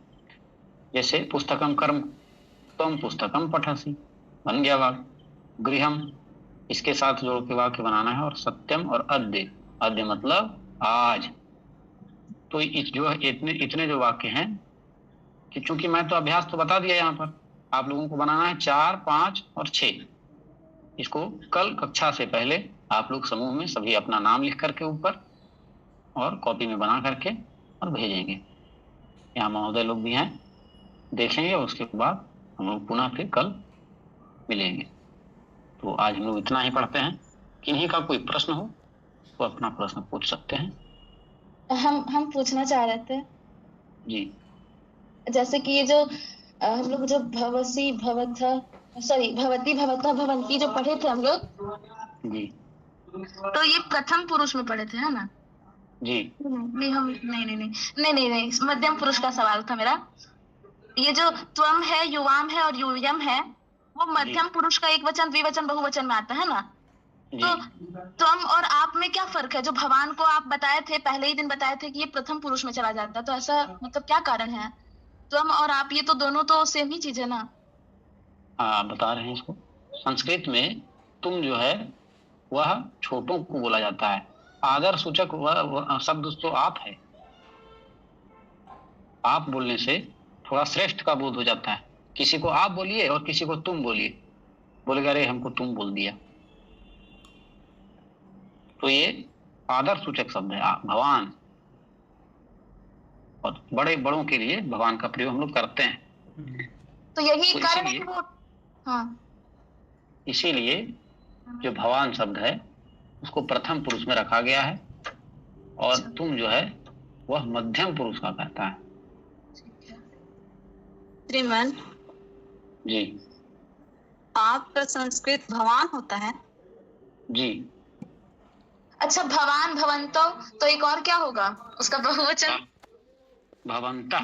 जैसे पुस्तकम कर्म, तुम पुस्तकम पठसि, बन गया वाक्य। गृहम, इसके साथ जोड़ के वाक्य बनाना है। और सत्यम और अद्य, अद्य मतलब आज। तो जो है इतने जो वाक्य हैं, कि चूंकि मैं तो अभ्यास तो बता दिया, यहाँ पर आप लोगों को बनाना है 4, 5 और 6। इसको कल कक्षा से पहले आप लोग समूह में सभी अपना नाम लिख करके ऊपर और कॉपी में बना करके और भेजेंगे। यहाँ महोदय लोग भी हैं, देखेंगे, और उसके बाद हम लोग पुनः फिर कल मिलेंगे। तो आज हम लोग इतना ही पढ़ते हैं। किन्हीं का कोई प्रश्न हो तो अपना प्रश्न पूछ सकते हैं। हम पूछना चाह रहे थे जी। जैसे कि ये जो हम लोग जो भवसी, भवती, भवता, भवंती जो पढ़े थे हम लोग जी, तो ये प्रथम पुरुष में पढ़े थे, है ना? जी। नहीं, हम नहीं, मध्यम पुरुष का सवाल था मेरा। ये जो त्वम है, युवाम है और यूयम है, वो मध्यम पुरुष का एक वचन, द्विवचन, बहुवचन में आता है ना? तो त्वम और आप में क्या फर्क है? जो भगवान को आप बताए थे, पहले ही दिन बताए थे कि ये प्रथम पुरुष में चला जाता है, तो ऐसा मतलब क्या कारण है? त्वम और आप, ये तो दोनों तो सेम ही चीज है ना? हाँ, बता रहे हैं इसको। संस्कृत में तुम जो है वह छोटों को बोला जाता है। आदर सूचक वह शब्द तो आप है। आप बोलने से थोड़ा श्रेष्ठ का बोध हो जाता है। किसी को आप बोलिए और किसी को तुम बोलिए, बोलेगा अरे हमको तुम बोल दिया। तो ये आदर सूचक शब्द है भगवान, और बड़े बड़ों के लिए भगवान का प्रयोग हम लोग करते हैं। तो यही कारण है कि वो, हाँ, इसीलिए जो भगवान शब्द है उसको प्रथम पुरुष में रखा गया है, और तुम जो है वह मध्यम पुरुष का कहता है। श्रीमान जी। आपका संस्कृत भगवान होता है? जी। अच्छा, भवान, भवंतो, तो एक और क्या होगा उसका बहुवचन? भवंता।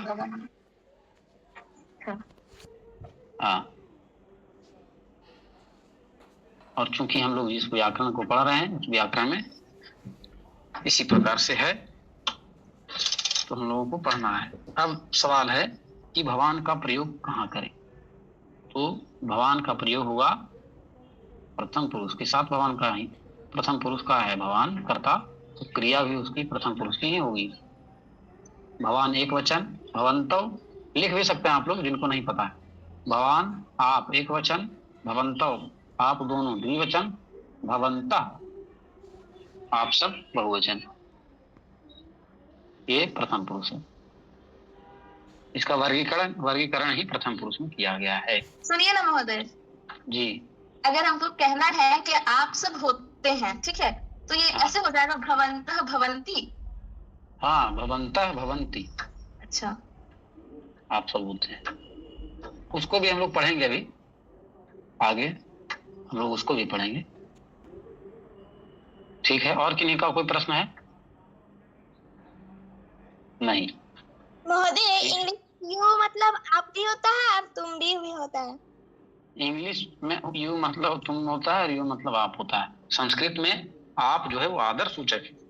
हाँ, और चूंकि हम लोग जिस व्याकरण को पढ़ रहे हैं उस व्याकरण में इसी प्रकार से है, तो हम लोगों को पढ़ना है। अब सवाल है कि भगवान का प्रयोग कहाँ करें? तो भगवान का प्रयोग हुआ प्रथम पुरुष के साथ। भगवान का ही प्रथम पुरुष का है भगवान कर्ता, तो क्रिया भी उसकी प्रथम पुरुष की ही होगी। भगवान एक वचन, भवंतो लिख भी सकते हैं आप लोग जिनको नहीं पता है। भगवान आप एक वचन, भवंतो आप दोनों द्विवचन, भवंता आप सब बहुवचन। ये प्रथम पुरुष है। इसका वर्गीकरण ही प्रथम पुरुष में किया गया है। सुनिए ना महोदय जी, अगर हमको कहना है कि आप सब होते हैं, ठीक है, तो ये ऐसे हो जाएगा भवंतः, भवंती। हाँ, भवंतः, भवंती। अच्छा, आप सब होते हैं। उसको भी हम लोग पढ़ेंगे अभी आगे, हम लोग उसको भी पढ़ेंगे। ठीक है, और किन्हीं का कोई प्रश्न है? नहीं महोदय, इंग्लिश यू मतलब आप भी होता है और तुम भी होता है? इंग्लिश में यू मतलब तुम होता है और यू मतलब आप होता है। संस्कृत में आप जो है वो आदर सूचक है।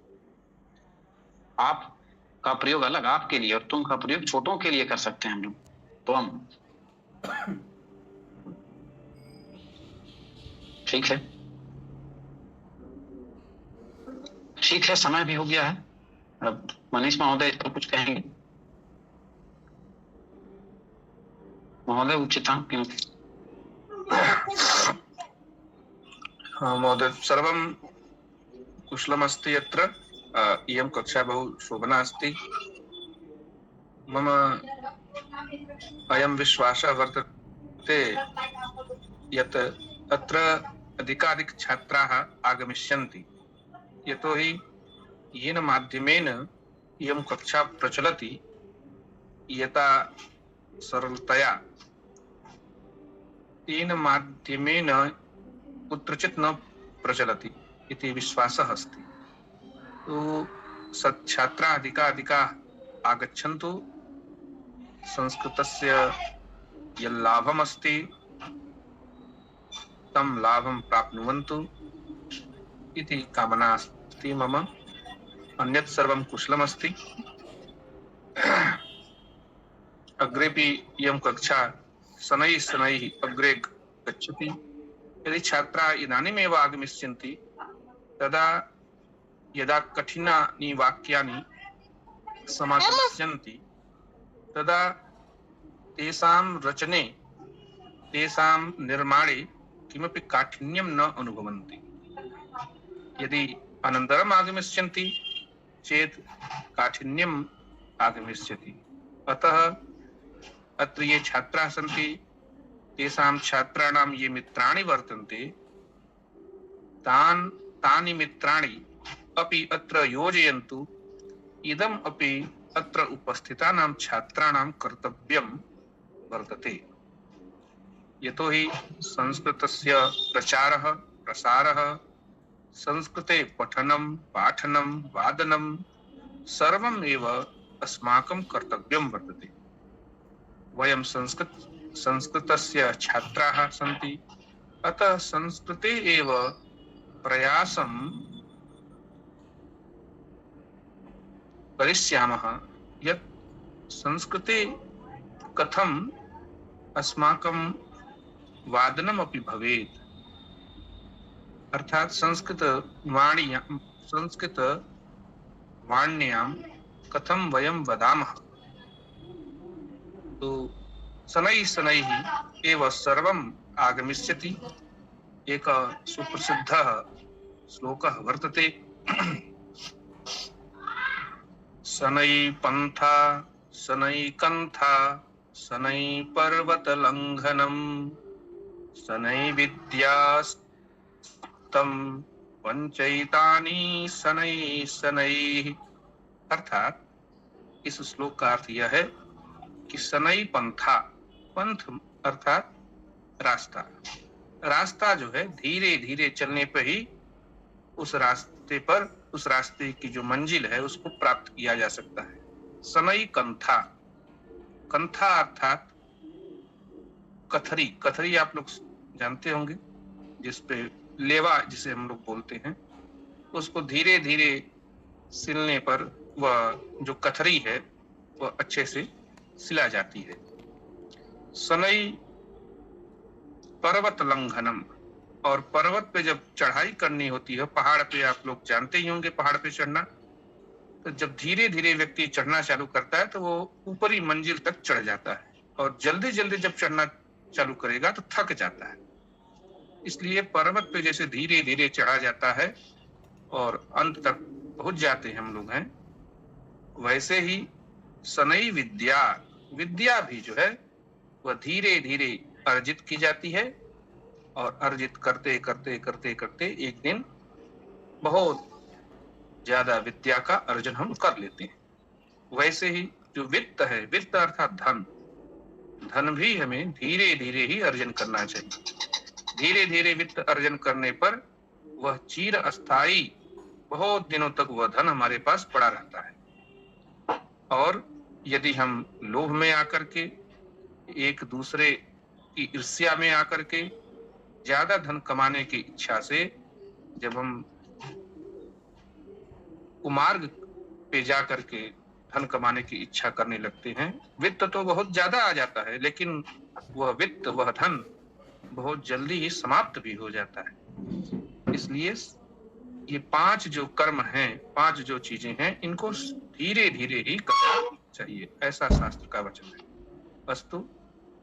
आप का प्रयोग अलग आपके लिए, और तुम का प्रयोग छोटों के लिए कर सकते हैं हम लोग। तो हम ठीक है, ठीक है, समय भी हो गया है। अब मनीष महोदय इस पर कुछ कहेंगे? महोदय उचितां किमपि? हाँ महोदय, सर्वं कुशलमस्ति यत्र। इयं कक्षा बहु शोभना अस्ति। मम अयं विश्वासः वर्तते यत् तत्र अधिकाधिक छात्राः आगमिष्यन्ति, यतोहि येन माध्यमेन इयं कक्षा प्रचलति यथा सरलतया तेन माध्यमेन कुत्रचित् न प्रचलति इति विश्वासः अस्ति। तो छात्राः अधिकाः आगच्छन्तु, संस्कृतस्य यल्लाभम् अस्ति तं लाभं प्राप्नुवन्तु इति कामना अस्ति मम। अन्यत् सर्वं कुशलमस्ति। अग्रेपि इयं कक्षा शनैः अग्रे गच्छति। यदि छात्राः इदानीमेव आगमिष्यन्ति तदा यदा कठिनानि वाक्यानि समागमिष्यन्ति तदा तेषां रचने तेषां निर्माणे किमपि काठिन्यं न अनुभवन्ति। यदि अनन्तरम् आगमिष्यन्ति चेत् काठिन्यम् आगमिष्यति। अतः अत्र ये छात्राः सन्ति तेषां छात्राणां ये मित्राणि वर्तन्ते तानि मित्राणि अपि अत्र योजयन्तु। इदम् अपि अत्र उपस्थितानां छात्राणां कर्तव्यं वर्तते। यतोहि संस्कृतस्य प्रचारः प्रसारः, संस्कृते पठनं पाठनं वादनं सर्वम् एव अस्माकं कर्तव्यं वर्तते। वयं संस्कृतस्य छात्राः सन्ति, अतः संस्कृते एव प्रयासं करिष्यामः यत् संस्कृते कथम् अस्माकं वादनमपि भवेत्, अर्थात संस्कृतवाण्यां कथं वयं वदामः। तो शनैः एव सर्वम् आगमिष्यति। एकः सुप्रसिद्धः श्लोकः वर्तते, शनै पंथा शनै कंथा शनै पर्वतलंघनम शनै विद्यास्तं पंचैतानि शनैः। अर्थात इस श्लोक का अर्थ यह है कि शनै पंथा, पंथ अर्थात रास्ता जो है धीरे धीरे चलने पर ही उस रास्ते की जो मंजिल है उसको प्राप्त किया जा सकता है। शनै कंथा, कंथा अर्थात कथरी आप लोग जानते होंगे, जिसपे लेवा जिसे हम लोग बोलते हैं, उसको धीरे धीरे सिलने पर वह जो कथरी है वह अच्छे से सिला जाती है। शनै पर्वत लंघनम, और पर्वत पे जब चढ़ाई करनी होती है, पहाड़ पे आप लोग जानते ही होंगे, पहाड़ पे चढ़ना, तो जब धीरे धीरे व्यक्ति चढ़ना चालू करता है तो वो ऊपरी मंजिल तक चढ़ जाता है, और जल्दी जल्दी जब चढ़ना चालू करेगा तो थक जाता है। इसलिए पर्वत पे जैसे धीरे धीरे चढ़ा जाता है और अंत तक पहुंच जाते हैं हम लोग हैं, वैसे ही शनै विद्या भी जो है वह धीरे धीरे अर्जित की जाती है, और अर्जित करते करते करते करते एक दिन बहुत ज्यादा विद्या का अर्जन हम कर लेते हैं। वैसे ही जो वित्त है, वित्त अर्थात धन भी हमें धीरे धीरे ही अर्जन करना चाहिए। धीरे धीरे वित्त अर्जन करने पर वह चिर अस्थायी, बहुत दिनों तक वह धन हमारे पास पड़ा रहता है। और यदि हम लोभ में आकर के, एक दूसरे की ईर्ष्या में आकर के, ज्यादा धन कमाने की इच्छा से जब हम कुमार्ग पे जा करके धन कमाने की इच्छा करने लगते हैं, वित्त तो बहुत ज्यादा आ जाता है, लेकिन वह वित्त, वह धन बहुत जल्दी ही समाप्त भी हो जाता है। इसलिए ये 5 जो कर्म हैं, 5 जो चीजें हैं, इनको धीरे धीरे ही करना चाहिए, ऐसा शास्त्र का वचन है। अस्तु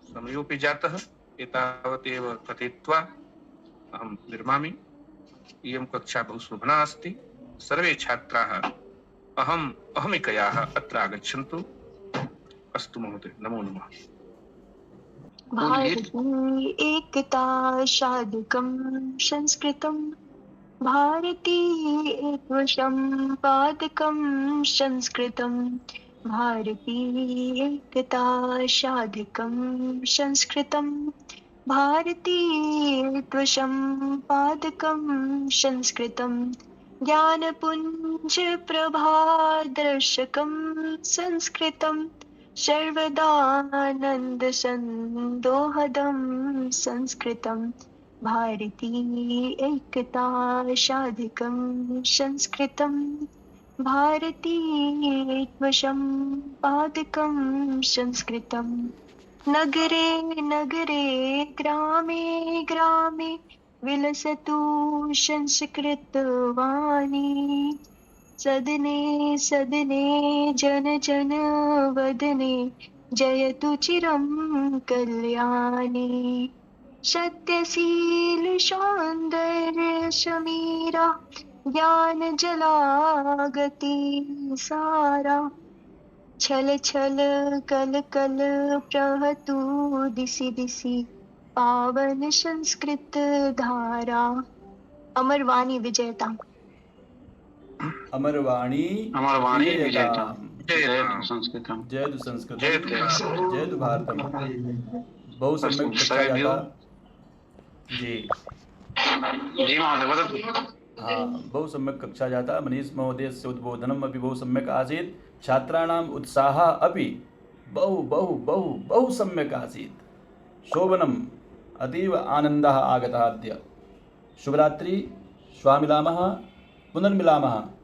समयोपि जातः एतावदेव कथयित्वा अहं विरमामि। इयं कक्षा बहु शोभना अस्ति। सर्वे छात्राः अहमिकयाः अत्र आगच्छन्तु। अस्तु महोदय, नमो नमः। भारती एकता शाधकं संस्कृतं भारती एकवशं पादकं संस्कृतं भारती एकता साधकं संस्कृतं भारती एकवशं पादकं संस्कृतं ज्ञानपुञ्ज प्रभादर्शकं संस्कृतं सर्वदानन्दसन्दोहदं संस्कृतं भारती एकता साधकं संस्कृतं भारती एकवशं पादकं संस्कृतं नगरे नगरे ग्रामे ग्रामे विलसतु संस्कृतवाणी सदने सदने जन जन वदने जयतु चिरं कल्याणी सत्यशील सौंदर्य समीरा ज्ञान जलागति सारा छल छल कल कल प्रहतु दिशि दिशि पावन संस्कृत धारा। अमरवाणी विजयता। अमरवाणी विजयता जयतु संस्कृतम जयतु भारतम। बहु सम्यक् कक्षा जाता। जी महोदय। हाँ, बहु सम्यक् कक्षा जाता। मनीष महोदयस्य उद्बोधनम् अपि बहु सम्यक् आसीत्। छात्राणाम् उत्साहः अपि बहु बहु बहु बहु सम्यक् आसीत्। शोभनम्, अतीव आनन्दः आगतः अद्य। शुभरात्रि, श्वः मिलामः, पुनर्मिलामः।